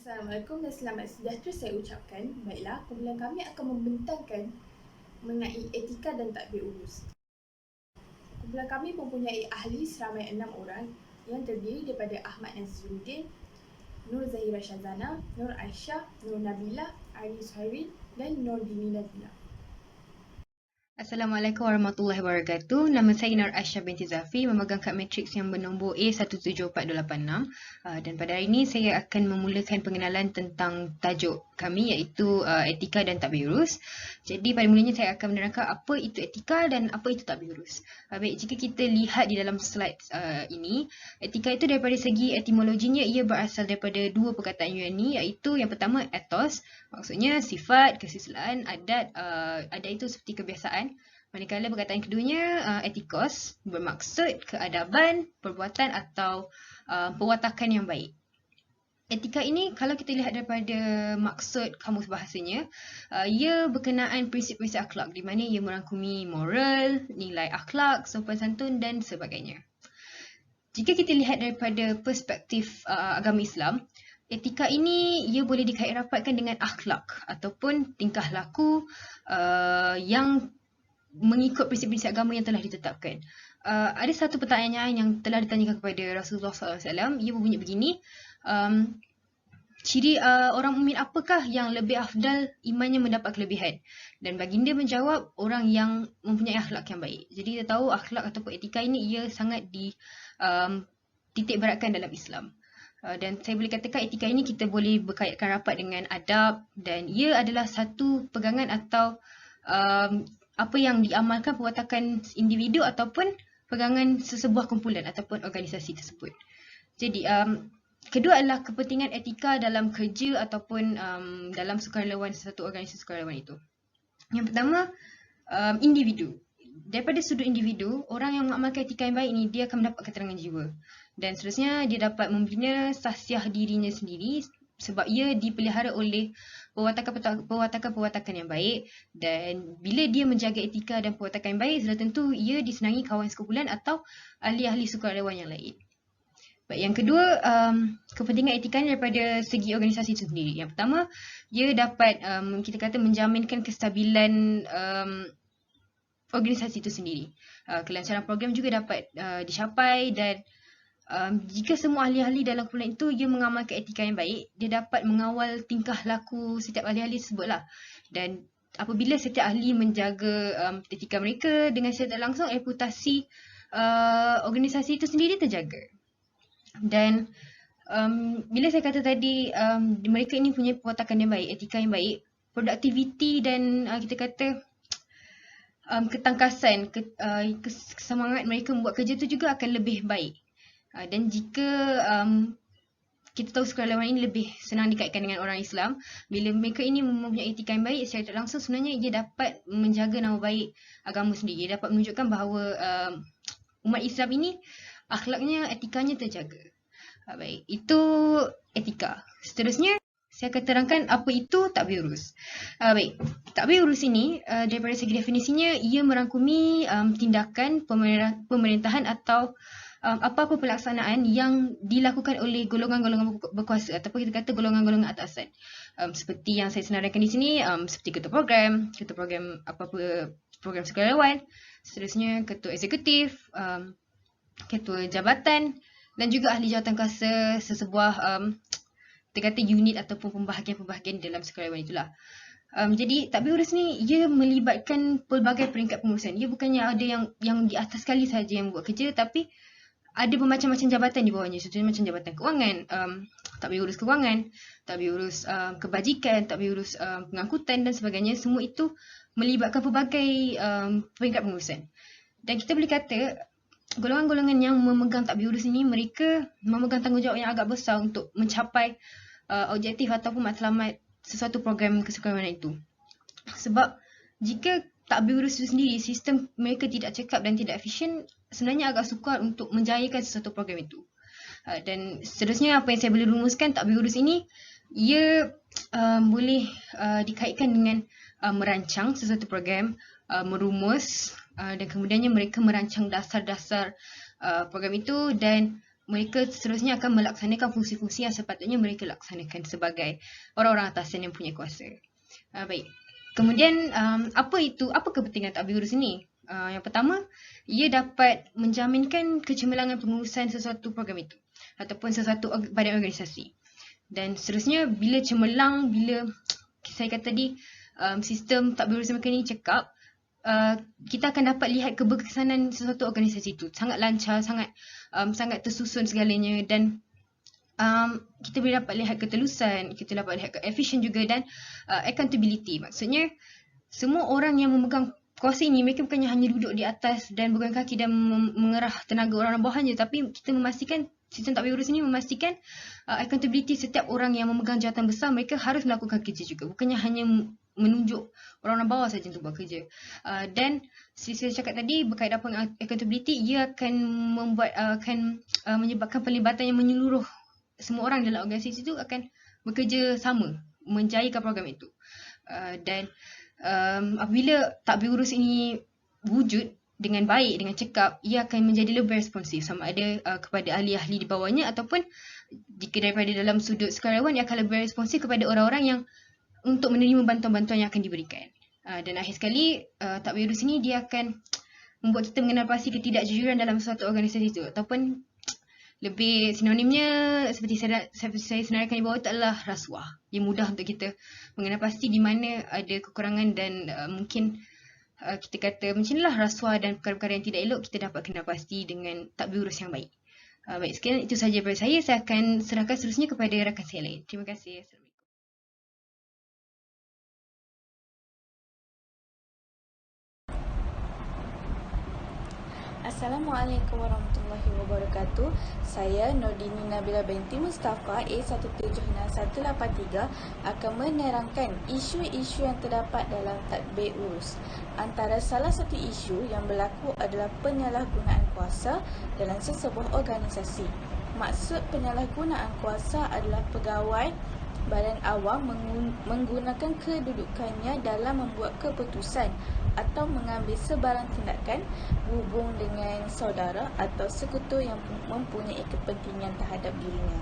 Assalamualaikum dan selamat sejahtera saya ucapkan. Baiklah, kumpulan kami akan membentangkan mengenai etika dan tadbir urus. Kumpulan kami mempunyai ahli seramai 6 orang yang terdiri daripada Ahmad Nazruddin, Nur Zahira Shazana, Nur Aisyah, Nur Nabila, Aini Suhairin dan Nur Dini Nabila. Assalamualaikum warahmatullahi wabarakatuh. Nama saya Nur Aisyah binti Zafi, memegang kad matriks yang bernombor A17426. Dan pada hari ini saya akan memulakan pengenalan tentang tajuk kami iaitu etika dan tadbir urus. Jadi pada mulanya saya akan menerangkan apa itu etika dan apa itu tadbir urus. Baik, jika kita lihat di dalam slide ini, etika itu daripada segi etimologinya ia berasal daripada dua perkataan Yunani iaitu yang pertama ethos, maksudnya sifat, kesusilaan, adat itu seperti kebiasaan. Manakala perkataan keduanya etikos bermaksud keadaban, perbuatan atau perwatakan yang baik. Etika ini kalau kita lihat daripada maksud kamus bahasanya, ia berkenaan prinsip-prinsip akhlak di mana ia merangkumi moral, nilai akhlak, sopan santun dan sebagainya. Jika kita lihat daripada perspektif agama Islam, etika ini ia boleh dikait rapatkan dengan akhlak ataupun tingkah laku yang mengikut prinsip-prinsip agama yang telah ditetapkan. Ada satu pertanyaan yang telah ditanyakan kepada Rasulullah SAW. Ia berbunyi begini, ciri orang mukmin apakah yang lebih afdal imannya mendapat kelebihan? Dan baginda menjawab, orang yang mempunyai akhlak yang baik. Jadi kita tahu akhlak ataupun etika ini ia sangat titik beratkan dalam Islam. Dan saya boleh katakan etika ini kita boleh berkaitkan rapat dengan adab dan ia adalah satu pegangan atau apa yang diamalkan perwatakan individu ataupun pegangan sesebuah kumpulan ataupun organisasi tersebut. Jadi kedua adalah kepentingan etika dalam kerja ataupun dalam sukarelawan sesuatu organisasi sukarelawan itu. Yang pertama, individu. Daripada sudut individu, orang yang mengamalkan etika yang baik ini dia akan mendapat keterangan jiwa. Dan seterusnya dia dapat membina sahsiah dirinya sendiri sebab ia dipelihara oleh perwatakan-perwatakan yang baik, dan bila dia menjaga etika dan perwatakan yang baik, sudah tentu ia disenangi kawan sekumpulan atau ahli-ahli sukarelawan yang lain. Baik, yang kedua, kepentingan etika daripada segi organisasi itu sendiri. Yang pertama, ia dapat kita kata menjaminkan kestabilan organisasi itu sendiri. Kelancaran program juga dapat dicapai dan jika semua ahli-ahli dalam kumpulan itu ia mengamalkan etika yang baik, dia dapat mengawal tingkah laku setiap ahli-ahli tersebutlah. Dan apabila setiap ahli menjaga etika mereka dengan secara langsung, reputasi organisasi itu sendiri terjaga. Dan bila saya kata tadi mereka ini punya perwatakan yang baik, etika yang baik, produktiviti dan kita kata ketangkasan, semangat mereka membuat kerja itu juga akan lebih baik. Dan jika kita tahu sukarelawan ini lebih senang dikaitkan dengan orang Islam, bila mereka ini mempunyai etika yang baik, secara tak langsung sebenarnya ia dapat menjaga nama baik agama sendiri. Ia dapat menunjukkan bahawa umat Islam ini akhlaknya, etikanya terjaga. Baik, itu etika. Seterusnya, saya akan terangkan apa itu tadbir urus. Baik, tadbir urus ini daripada segi definisinya, ia merangkumi tindakan pemerintahan atau apa-apa pelaksanaan yang dilakukan oleh golongan-golongan berkuasa ataupun kita kata golongan-golongan atasan. Seperti yang saya senaraikan di sini, seperti ketua program apa-apa program sukarelawan, seterusnya ketua eksekutif, ketua jabatan dan juga ahli jawatan kuasa sesebuah kita kata unit ataupun pembahagian-pembahagian dalam sukarelawan itulah. Jadi tadbir urus ni ia melibatkan pelbagai peringkat pengurusan. Ia bukannya ada yang di atas sekali saja yang buat kerja, tapi ada bermacam-macam jabatan di bawahnya. Contohnya macam jabatan kewangan, tadbir urus kewangan, tadbir urus kebajikan, tadbir urus pengangkutan dan sebagainya. Semua itu melibatkan pelbagai peringkat pengurusan. Dan kita boleh kata golongan-golongan yang memegang tadbir urus ini, mereka memegang tanggungjawab yang agak besar untuk mencapai objektif ataupun matlamat sesuatu program kesukarelawanan itu. Sebab jika tadbir urus itu sendiri, sistem mereka tidak cekap dan tidak efisien, sebenarnya agak sukar untuk menjayakan sesuatu program itu. Dan seterusnya apa yang saya boleh rumuskan, tadbir urus ini ia boleh dikaitkan dengan merancang sesuatu program, merumus dan kemudiannya mereka merancang dasar-dasar program itu dan mereka seterusnya akan melaksanakan fungsi-fungsi yang sepatutnya mereka laksanakan sebagai orang-orang atasan yang punya kuasa. Baik. Kemudian apa kepentingan tadbir urus ini? Yang pertama, ia dapat menjaminkan kecemerlangan pengurusan sesuatu program itu ataupun sesuatu badan organisasi. Dan seterusnya, bila cemerlang, bila saya kata tadi sistem tadbir urus mereka ni cekap, kita akan dapat lihat keberkesanan sesuatu organisasi itu. Sangat lancar, sangat tersusun segalanya, dan kita boleh dapat lihat ketelusan, kita dapat lihat efisien juga, dan accountability. Maksudnya, semua orang yang memegang kuasa ini, mereka bukannya hanya duduk di atas dan berpegang kaki dan mengerah tenaga orang-orang bawahannya, tapi kita memastikan, sistem tadbir urus ini memastikan accountability setiap orang yang memegang jawatan besar, mereka harus melakukan kerja juga. Bukannya hanya menunjuk orang-orang bawah saja untuk buat kerja. Dan seperti saya cakap tadi, berkaitan dengan accountability, ia akan menyebabkan pelibatan yang menyeluruh. Semua orang dalam organisasi itu akan bekerja sama menjayakan program itu. Dan apabila tadbir urus ini wujud dengan baik, dengan cekap, ia akan menjadi lebih responsif, sama ada kepada ahli-ahli di bawahnya, ataupun jika daripada dalam sudut sukarelawan, ia akan lebih responsif kepada orang-orang yang untuk menerima bantuan-bantuan yang akan diberikan. Dan akhir sekali, tadbir urus ini dia akan membuat kita mengenal pasti ketidakjujuran dalam suatu organisasi itu, ataupun lebih sinonimnya seperti saya senaraikan di bawah itu adalah rasuah. Ia mudah untuk kita mengenal pasti di mana ada kekurangan, dan mungkin kita kata macam inilah rasuah dan perkara-perkara yang tidak elok, kita dapat kenal pasti dengan tadbir urus yang baik. Baik, sekian itu sahaja daripada saya. Saya akan serahkan seterusnya kepada rakan saya lain. Terima kasih. Assalamualaikum warahmatullahi wabarakatuh. Saya Nordini Nabila binti Mustafa A1761183 akan menerangkan isu-isu yang terdapat dalam tadbir urus. Antara salah satu isu yang berlaku adalah penyalahgunaan kuasa dalam sesebuah organisasi. Maksud penyalahgunaan kuasa adalah pegawai badan awam menggunakan kedudukannya dalam membuat keputusan atau mengambil sebarang tindakan berhubung dengan saudara atau sekutu yang mempunyai kepentingan terhadap dirinya.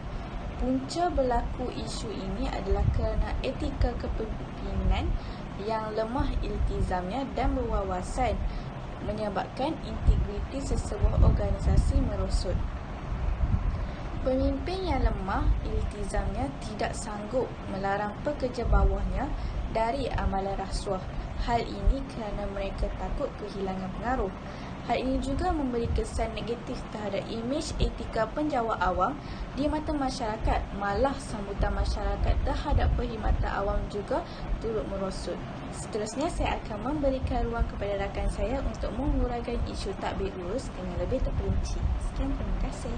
Punca berlaku isu ini adalah kerana etika kepimpinan yang lemah iltizamnya dan berwawasan menyebabkan integriti sesebuah organisasi merosot. Pemimpin yang lemah iltizamnya tidak sanggup melarang pekerja bawahnya dari amalan rasuah. Hal ini kerana mereka takut kehilangan pengaruh. Hal ini juga memberi kesan negatif terhadap imej etika penjawat awam di mata masyarakat. Malah sambutan masyarakat terhadap perkhidmatan awam juga turut merosot. Seterusnya, saya akan memberikan ruang kepada rakan saya untuk menguraikan isu tadbir urus dengan lebih terperinci. Sekian, terima kasih.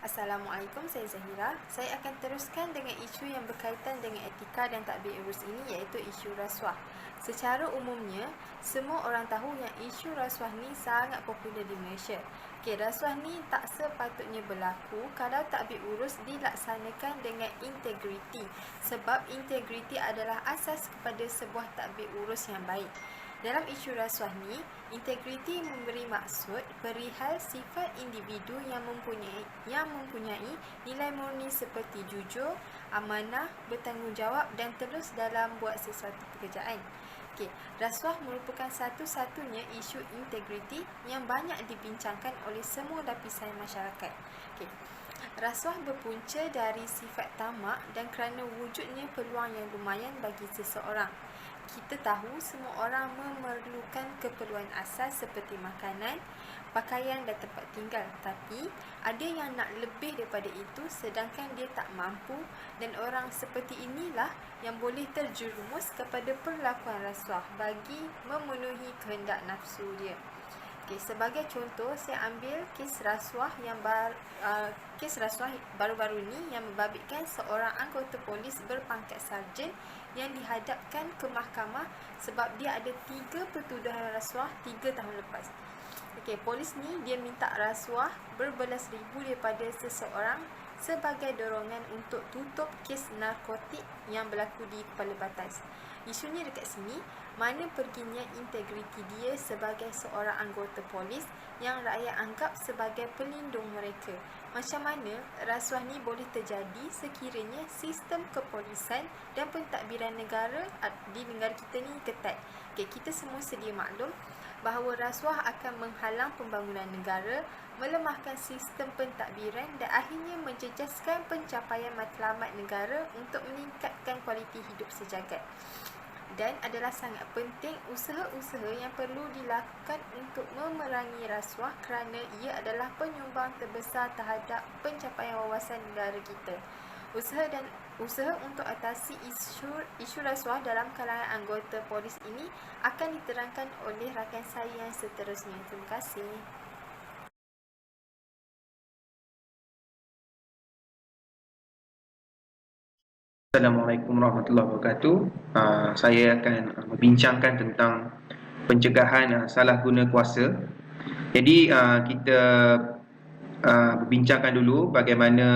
Assalamualaikum, saya Zahira. Saya akan teruskan dengan isu yang berkaitan dengan etika dan tadbir urus ini, iaitu isu rasuah. Secara umumnya, semua orang tahu yang isu rasuah ni sangat popular di Malaysia. Rasuah ni tak sepatutnya berlaku kalau tadbir urus dilaksanakan dengan integriti, sebab integriti adalah asas kepada sebuah tadbir urus yang baik. Dalam isu rasuah ni, integriti memberi maksud perihal sifat individu yang mempunyai nilai murni seperti jujur, amanah, bertanggungjawab dan telus dalam buat sesuatu pekerjaan. Rasuah merupakan satu-satunya isu integriti yang banyak dibincangkan oleh semua lapisan masyarakat. Rasuah berpunca dari sifat tamak dan kerana wujudnya peluang yang lumayan bagi seseorang. Kita tahu semua orang memerlukan keperluan asas seperti makanan, pakaian dan tempat tinggal. Tapi ada yang nak lebih daripada itu sedangkan dia tak mampu, dan orang seperti inilah yang boleh terjerumus kepada perlakuan rasuah bagi memenuhi kehendak nafsu dia. Sebagai contoh, saya ambil kes rasuah baru-baru ni yang membabitkan seorang anggota polis berpangkat sarjan yang dihadapkan ke mahkamah sebab dia ada 3 pertuduhan rasuah 3 tahun lepas. Polis ni dia minta rasuah berbelas ribu daripada seseorang sebagai dorongan untuk tutup kes narkotik yang berlaku di Kepala Batas. Isunya dekat sini, mana perginya integriti dia sebagai seorang anggota polis yang rakyat anggap sebagai pelindung mereka. Macam mana rasuah ni boleh terjadi sekiranya sistem kepolisan dan pentadbiran negara di negara kita ni ketat. Kita semua sedia maklum bahawa rasuah akan menghalang pembangunan negara, melemahkan sistem pentadbiran dan akhirnya menjejaskan pencapaian matlamat negara untuk meningkatkan kualiti hidup sejagat. Dan adalah sangat penting usaha-usaha yang perlu dilakukan untuk memerangi rasuah kerana ia adalah penyumbang terbesar terhadap pencapaian wawasan negara kita. Usaha untuk atasi isu rasuah dalam kalangan anggota polis ini akan diterangkan oleh rakan saya yang seterusnya. Terima kasih. Assalamualaikum warahmatullahi wabarakatuh. Saya akan membincangkan tentang pencegahan salah guna kuasa. Jadi kita berbincangkan dulu bagaimana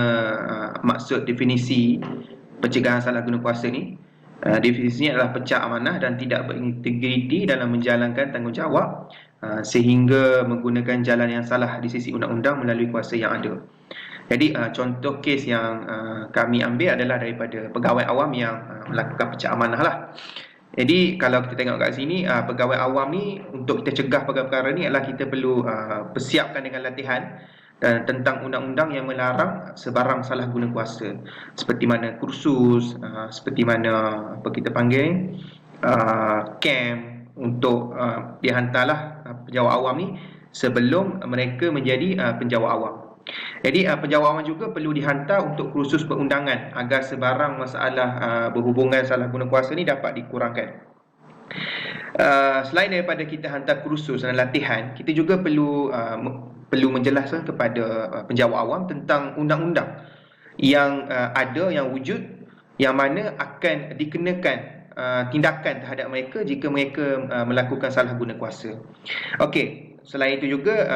maksud definisi pencegahan salah guna kuasa ni. Definisinya adalah pecah amanah dan tidak berintegriti dalam menjalankan tanggungjawab sehingga menggunakan jalan yang salah di sisi undang-undang melalui kuasa yang ada. Jadi contoh kes yang kami ambil adalah daripada pegawai awam yang melakukan pecah amanah lah. Jadi kalau kita tengok kat sini, pegawai awam ni untuk kita cegah perkara-perkara ni adalah kita perlu persiapkan dengan latihan dan tentang undang-undang yang melarang sebarang salah guna kuasa, seperti mana kursus, seperti mana apa kita panggil camp untuk dihantarlah penjawat awam ni sebelum mereka menjadi penjawat awam. Jadi penjawat awam juga perlu dihantar untuk kursus perundangan agar sebarang masalah berhubungan salah guna kuasa ni dapat dikurangkan. Selain daripada kita hantar kursus dan latihan, kita juga perlu menjelaskan kepada penjawat awam tentang undang-undang yang ada, yang wujud, yang mana akan dikenakan tindakan terhadap mereka jika mereka melakukan salah guna kuasa. Okey. Selain itu juga,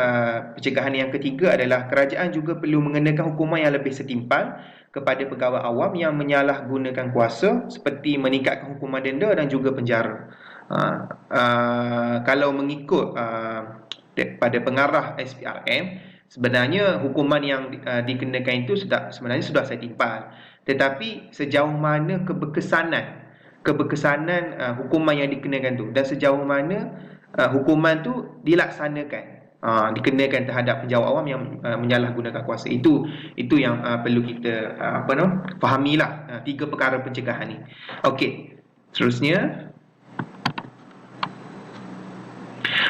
pencegahan yang ketiga adalah kerajaan juga perlu mengenakan hukuman yang lebih setimpal kepada pegawai awam yang menyalahgunakan kuasa, seperti meningkatkan hukuman denda dan juga penjara. Kalau mengikut pada pengarah SPRM, sebenarnya hukuman yang dikenakan itu sebenarnya sudah setimpal. Tetapi sejauh mana keberkesanan hukuman yang dikenakan tu dan sejauh mana hukuman tu dilaksanakan, dikenakan terhadap penjawat awam yang menyalahgunakan kuasa, itu yang perlu kita fahamilah tiga perkara pencegahan ni. Okey, seterusnya.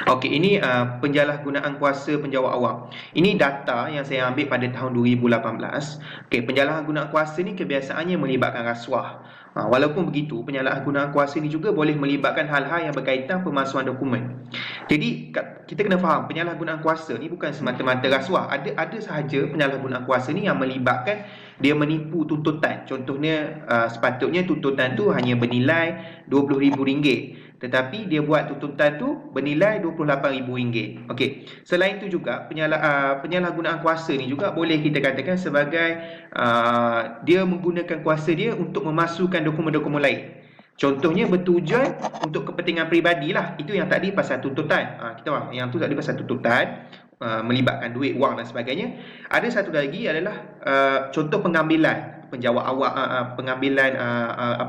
Okey, ini penyalahgunaan kuasa penjawat awam. Ini data yang saya ambil pada tahun 2018. Okey, penyalahgunaan kuasa ni kebiasaannya melibatkan rasuah. Walaupun begitu, penyalahgunaan kuasa ini juga boleh melibatkan hal-hal yang berkaitan pemalsuan dokumen. Jadi kita kena faham, penyalahgunaan kuasa ni bukan semata-mata rasuah. Ada sahaja penyalahgunaan kuasa ni yang melibatkan dia menipu tuntutan. Contohnya sepatutnya tuntutan tu hanya bernilai RM20,000, tetapi dia buat tuntutan tu bernilai RM28,000. Okey. Selain itu juga penyalahgunaan kuasa ni juga boleh kita katakan sebagai dia menggunakan kuasa dia untuk memasukkan dokumen-dokumen lain. Contohnya bertujuan untuk kepentingan peribadi lah. Itu yang tadi pasal tuntutan. Kita faham, yang tu tadi pasal tuntutan, melibatkan duit, wang dan sebagainya. Ada satu lagi adalah contoh pengambilan penjawat awam, pengambilan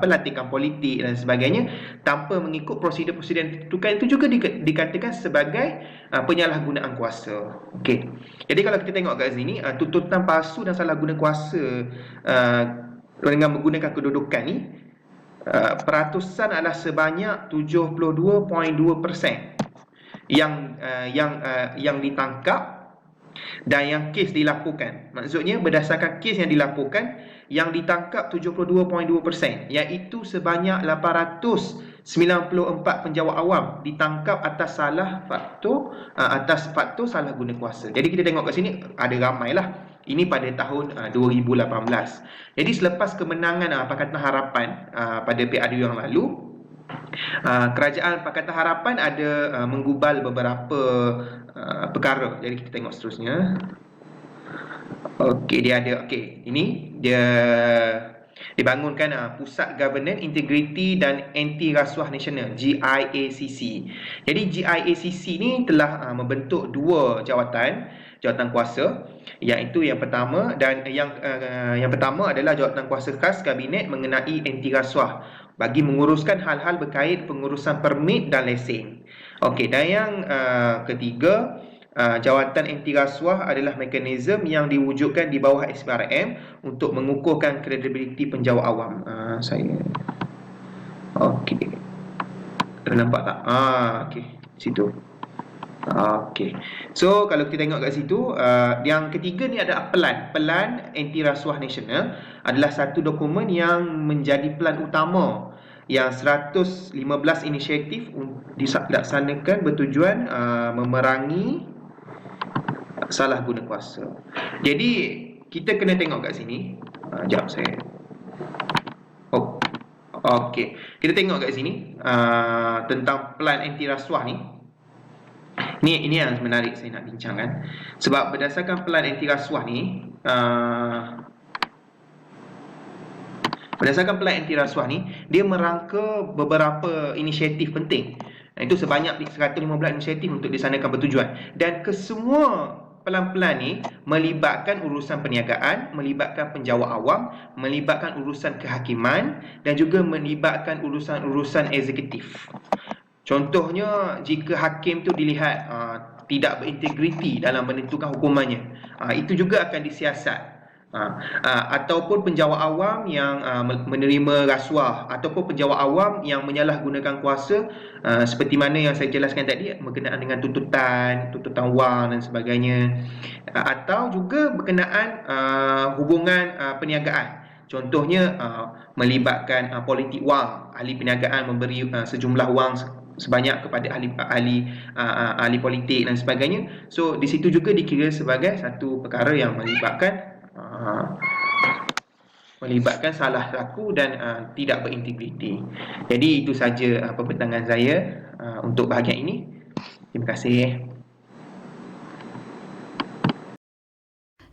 latihan politik dan sebagainya tanpa mengikut prosedur-prosedur yang ditentukan, itu juga dikatakan sebagai penyalahgunaan kuasa. Okey. Jadi kalau kita tengok kat sini, tuntutan palsu dan salah guna kuasa dengan menggunakan kedudukan ni, peratusan adalah sebanyak 72.2% yang ditangkap dan yang kes dilaporkan. Maksudnya berdasarkan kes yang dilaporkan, yang ditangkap 72.2%, iaitu sebanyak 894 penjawat awam ditangkap atas faktor salah guna kuasa. Jadi kita tengok kat sini ada ramailah. Ini pada tahun 2018. Jadi selepas kemenangan Pakatan Harapan pada PRU yang lalu, kerajaan Pakatan Harapan ada menggubal beberapa perkara. Jadi kita tengok seterusnya. Okey, dia ada, okey, ini dia Dibangunkan Pusat Governance Integrity dan Anti Rasuah Nasional, GIACC. Jadi GIACC ni telah membentuk dua jawatan kuasa, iaitu yang pertama yang pertama adalah jawatan kuasa khas kabinet mengenai anti rasuah bagi menguruskan hal-hal berkait pengurusan permit dan lesen. Okey, dan yang ketiga, jawatan anti rasuah adalah mekanisme yang diwujudkan di bawah SPRM untuk mengukuhkan kredibiliti penjawat awam. Saya okey. Dah nampak tak? Okey, situ. Okey. So kalau kita tengok kat situ, yang ketiga ni ada pelan anti rasuah nasional adalah satu dokumen yang menjadi pelan utama yang 115 inisiatif dilaksanakan bertujuan memerangi salah guna kuasa. Jadi kita kena tengok kat sini. Jap saya. Okey. Kita tengok kat sini tentang pelan anti rasuah ni. Ini yang menarik saya nak bincangkan. Sebab berdasarkan pelan anti rasuah ni, dia merangka beberapa inisiatif penting. Itu sebanyak 115 inisiatif untuk disanakan bertujuan. Dan kesemua pelan-pelan ni melibatkan urusan perniagaan, melibatkan penjawat awam, melibatkan urusan kehakiman dan juga melibatkan urusan-urusan eksekutif. Contohnya, jika hakim tu dilihat tidak berintegriti dalam menentukan hukumannya, itu juga akan disiasat. Ataupun penjawat awam yang menerima rasuah, ataupun penjawat awam yang menyalahgunakan kuasa, seperti mana yang saya jelaskan tadi berkenaan dengan tuntutan wang dan sebagainya, atau juga berkenaan hubungan perniagaan. Contohnya melibatkan politik wang, ahli perniagaan memberi sejumlah wang sebanyak kepada ahli politik dan sebagainya. So di situ juga dikira sebagai satu perkara yang melibatkan salah laku dan tidak berintegriti. Jadi itu saja pembentangan saya untuk bahagian ini. Terima kasih.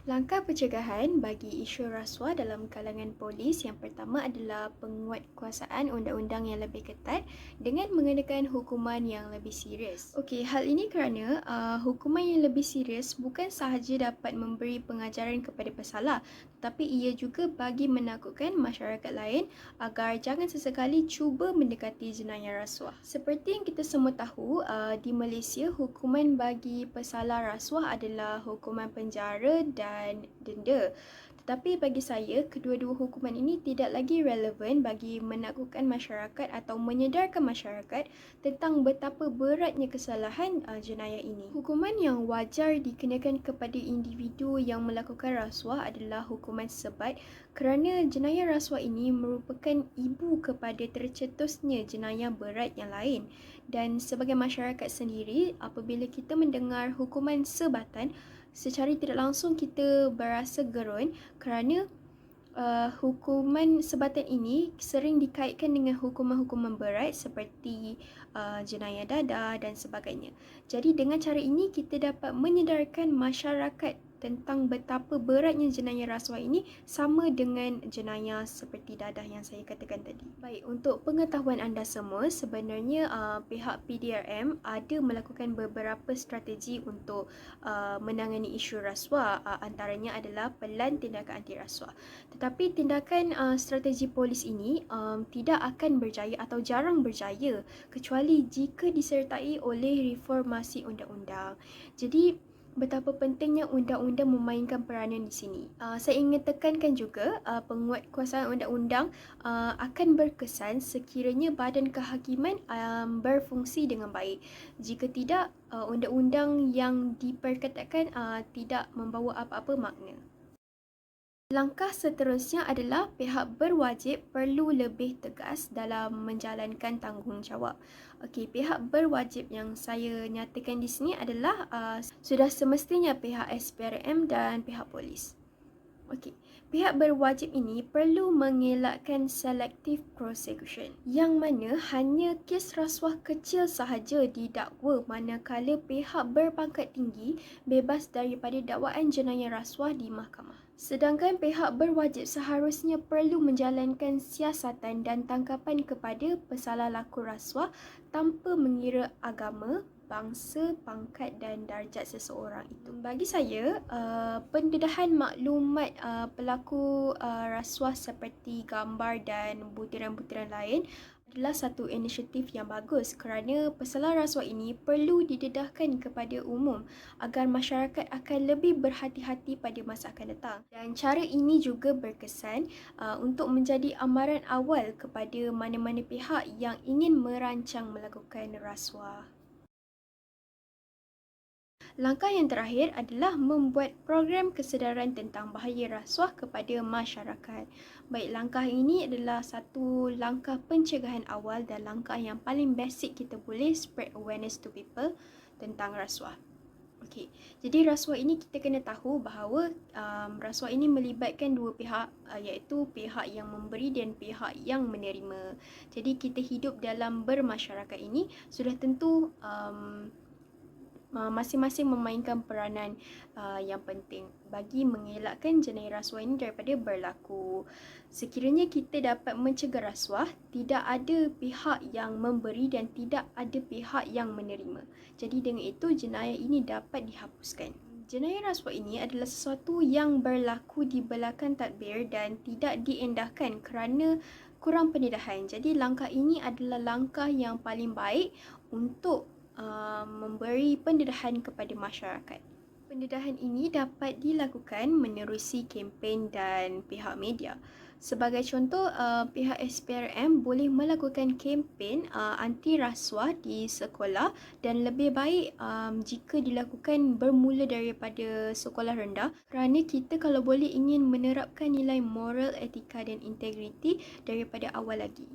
Langkah pencegahan bagi isu rasuah dalam kalangan polis yang pertama adalah penguatkuasaan undang-undang yang lebih ketat dengan mengenakan hukuman yang lebih serius. Okey, hal ini kerana hukuman yang lebih serius bukan sahaja dapat memberi pengajaran kepada pesalah, tetapi ia juga bagi menakutkan masyarakat lain agar jangan sesekali cuba mendekati jenayah rasuah. Seperti yang kita semua tahu, di Malaysia hukuman bagi pesalah rasuah adalah hukuman penjara dan denda. Tetapi bagi saya, kedua-dua hukuman ini tidak lagi relevan bagi menakutkan masyarakat atau menyedarkan masyarakat tentang betapa beratnya kesalahan jenayah ini. Hukuman yang wajar dikenakan kepada individu yang melakukan rasuah adalah hukuman sebat kerana jenayah rasuah ini merupakan ibu kepada tercetusnya jenayah berat yang lain. Dan sebagai masyarakat sendiri, apabila kita mendengar hukuman sebatan, secara tidak langsung kita berasa gerun kerana hukuman sebatan ini sering dikaitkan dengan hukuman-hukuman berat seperti jenayah dadah dan sebagainya. Jadi dengan cara ini kita dapat menyedarkan masyarakat tentang betapa beratnya jenayah rasuah ini sama dengan jenayah seperti dadah yang saya katakan tadi. Baik, untuk pengetahuan anda semua, sebenarnya pihak PDRM ada melakukan beberapa strategi untuk menangani isu rasuah. Antaranya adalah pelan tindakan anti rasuah. Tetapi tindakan strategi polis ini tidak akan berjaya atau jarang berjaya kecuali jika disertai oleh reformasi undang-undang. Jadi betapa pentingnya undang-undang memainkan peranan di sini. Saya ingin tekankan juga penguatkuasaan undang-undang akan berkesan sekiranya badan kehakiman berfungsi dengan baik. Jika tidak, undang-undang yang diperketatkan tidak membawa apa-apa makna. Langkah seterusnya adalah pihak berwajib perlu lebih tegas dalam menjalankan tanggungjawab. Okey, pihak berwajib yang saya nyatakan di sini adalah sudah semestinya pihak SPRM dan pihak polis. Okey, pihak berwajib ini perlu mengelakkan selective prosecution, yang mana hanya kes rasuah kecil sahaja didakwa manakala pihak berpangkat tinggi bebas daripada dakwaan jenayah rasuah di mahkamah. Sedangkan pihak berwajib seharusnya perlu menjalankan siasatan dan tangkapan kepada pesalah laku rasuah tanpa mengira agama, bangsa, pangkat dan darjat seseorang itu. Bagi saya, pendedahan maklumat pelaku rasuah seperti gambar dan butiran-butiran lain adalah satu inisiatif yang bagus kerana pesalah rasuah ini perlu didedahkan kepada umum agar masyarakat akan lebih berhati-hati pada masa akan datang. Dan cara ini juga berkesan untuk menjadi amaran awal kepada mana-mana pihak yang ingin merancang melakukan rasuah. Langkah yang terakhir adalah membuat program kesedaran tentang bahaya rasuah kepada masyarakat. Baik, langkah ini adalah satu langkah pencegahan awal dan langkah yang paling basic kita boleh spread awareness to people tentang rasuah. Okey, jadi rasuah ini kita kena tahu bahawa rasuah ini melibatkan dua pihak, iaitu pihak yang memberi dan pihak yang menerima. Jadi kita hidup dalam bermasyarakat ini sudah tentu masing-masing memainkan peranan yang penting bagi mengelakkan jenayah rasuah ini daripada berlaku. Sekiranya kita dapat mencegah rasuah, tidak ada pihak yang memberi dan tidak ada pihak yang menerima. Jadi dengan itu jenayah ini dapat dihapuskan. Jenayah rasuah ini adalah sesuatu yang berlaku di belakang tadbir dan tidak diendahkan kerana kurang pendedahan. Jadi langkah ini adalah langkah yang paling baik untuk memberi pendedahan kepada masyarakat. Pendedahan ini dapat dilakukan menerusi kempen dan pihak media. Sebagai contoh, pihak SPRM boleh melakukan kempen anti rasuah di sekolah dan lebih baik jika dilakukan bermula daripada sekolah rendah kerana kita kalau boleh ingin menerapkan nilai moral, etika dan integriti daripada awal lagi.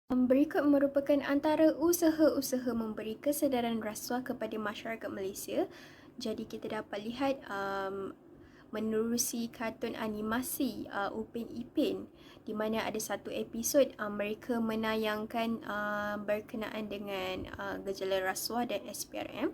Berikut merupakan antara usaha-usaha memberi kesedaran rasuah kepada masyarakat Malaysia. Jadi kita dapat lihat menerusi kartun animasi Upin Ipin di mana ada satu episod mereka menayangkan berkenaan dengan gejala rasuah dan SPRM.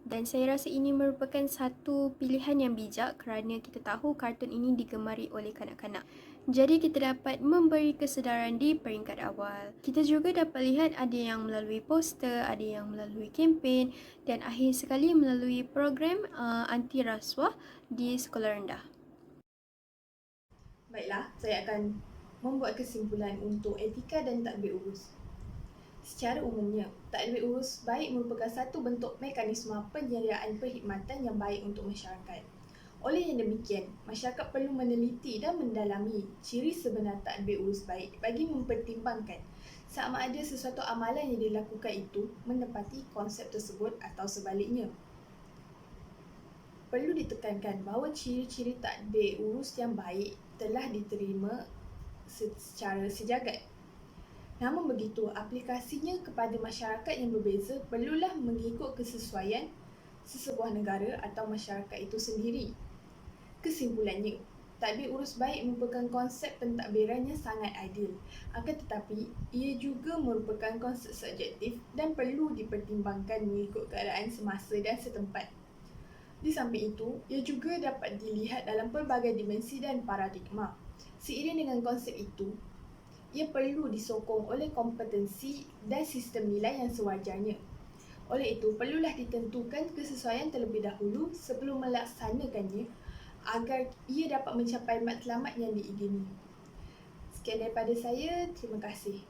Dan saya rasa ini merupakan satu pilihan yang bijak kerana kita tahu kartun ini digemari oleh kanak-kanak. Jadi kita dapat memberi kesedaran di peringkat awal. Kita juga dapat lihat ada yang melalui poster, ada yang melalui kempen dan akhir sekali melalui program anti rasuah di sekolah rendah. Baiklah, saya akan membuat kesimpulan untuk etika dan tadbir urus. Secara umumnya, tadbir urus baik merupakan satu bentuk mekanisme penyediaan perkhidmatan yang baik untuk masyarakat. Oleh yang demikian, masyarakat perlu meneliti dan mendalami ciri sebenar tadbir urus baik bagi mempertimbangkan sama ada sesuatu amalan yang dilakukan itu menepati konsep tersebut atau sebaliknya. Perlu ditekankan bahawa ciri-ciri tadbir urus yang baik telah diterima secara sejagat. Namun begitu, aplikasinya kepada masyarakat yang berbeza perlulah mengikut kesesuaian sesebuah negara atau masyarakat itu sendiri. Kesimpulannya, tadbir urus baik merupakan konsep pentadbiran yang sangat ideal. Akan tetapi, ia juga merupakan konsep subjektif dan perlu dipertimbangkan mengikut keadaan semasa dan setempat. Di samping itu, ia juga dapat dilihat dalam pelbagai dimensi dan paradigma. Seiring dengan konsep itu, ia perlu disokong oleh kompetensi dan sistem nilai yang sewajarnya. Oleh itu, perlulah ditentukan kesesuaian terlebih dahulu sebelum melaksanakannya agar ia dapat mencapai matlamat yang diingini. Sekian daripada saya, terima kasih.